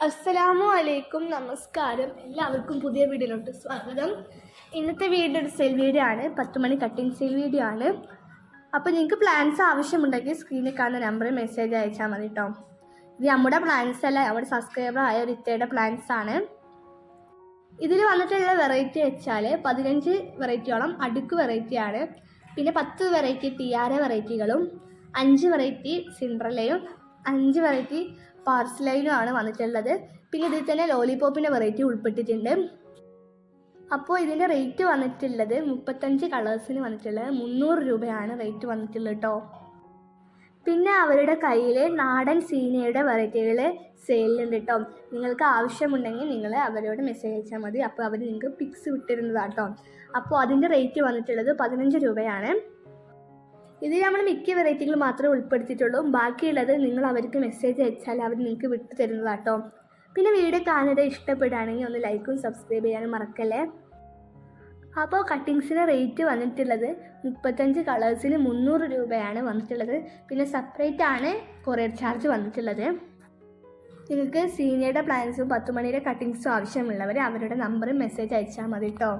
അസ്സലാമു അലൈക്കും, നമസ്കാരം. എല്ലാവർക്കും പുതിയ വീഡിയോയിലോട്ട് സ്വാഗതം. ഇന്നത്തെ വീഡിയോ ഒരു സെയിൽ വീഡിയോ ആണ്. 10 മണി കട്ടിങ് സെയിൽ വീഡിയോ ആണ്. അപ്പോൾ നിങ്ങൾക്ക് പ്ലാൻസ് ആവശ്യമുണ്ടെങ്കിൽ സ്ക്രീനിൽ കാണുന്ന നമ്പറിൽ മെസ്സേജ് അയച്ചാൽ മതി കേട്ടോ. ഇത് നമ്മുടെ പ്ലാൻസ് അല്ല, അവിടെ സബ്സ്ക്രൈബർ ആയ ഒരു ഇത്തയുടെ പ്ലാൻസ് ആണ്. ഇതിൽ വന്നിട്ടുള്ള വെറൈറ്റി വെച്ചാൽ 15 വെറൈറ്റിയോളം അടുക്ക് വെറൈറ്റിയാണ്. പിന്നെ 10 വെറൈറ്റി ടിയാര വെറൈറ്റികളും 5 വെറൈറ്റി സിൻഡ്രലയും 5 വെറൈറ്റി പാർസലൈനും ആണ് വന്നിട്ടുള്ളത്. പിന്നെ ഇതിൽ തന്നെ ലോലിപോപ്പിൻ്റെ വെറൈറ്റി ഉൾപ്പെട്ടിട്ടുണ്ട്. അപ്പോൾ ഇതിൻ്റെ റേറ്റ് വന്നിട്ടുള്ളത് 35 കളേഴ്സിന് വന്നിട്ടുള്ളത് 300 രൂപയാണ് റേറ്റ് വന്നിട്ടുള്ളത് കേട്ടോ. പിന്നെ അവരുടെ കയ്യിൽ നാടൻ സീനയുടെ വെറൈറ്റികൾ സെയിലുണ്ട് കേട്ടോ. നിങ്ങൾക്ക് ആവശ്യമുണ്ടെങ്കിൽ നിങ്ങൾ അവരോട് മെസ്സേജ് അയച്ചാൽ മതി. അപ്പോൾ അവർ നിങ്ങൾക്ക് പിക്സ് വിട്ടിരുന്നതാണ് കേട്ടോ. അപ്പോൾ അതിൻ്റെ റേറ്റ് വന്നിട്ടുള്ളത് 15 രൂപയാണ്. ഇതിൽ നമ്മൾ മിക്ക വെറൈറ്റികൾ മാത്രമേ ഉൾപ്പെടുത്തിയിട്ടുള്ളൂ. ബാക്കിയുള്ളത് നിങ്ങൾ അവർക്ക് മെസ്സേജ് അയച്ചാൽ അവർ നിങ്ങൾക്ക് വിട്ടു തരുന്നതാണ് കേട്ടോ. പിന്നെ വീഡിയോ കാണുന്നത് ഇഷ്ടപ്പെടുകയാണെങ്കിൽ ഒന്ന് ലൈക്കും സബ്സ്ക്രൈബ് ചെയ്യാനും മറക്കല്ലേ. അപ്പോൾ കട്ടിങ്സിന് റേറ്റ് വന്നിട്ടുള്ളത് 35 കളേഴ്സിന് 300 രൂപയാണ് വന്നിട്ടുള്ളത്. പിന്നെ സെപ്പറേറ്റ് ആണ് കൊറിയർ ചാർജ് വന്നിട്ടുള്ളത്. നിങ്ങൾക്ക് സീനിയറുടെ പ്ലാൻസും 10 മണിയുടെ കട്ടിങ്സും ആവശ്യമുള്ളവർ അവരുടെ നമ്പറും മെസ്സേജ് അയച്ചാൽ മതി കേട്ടോ.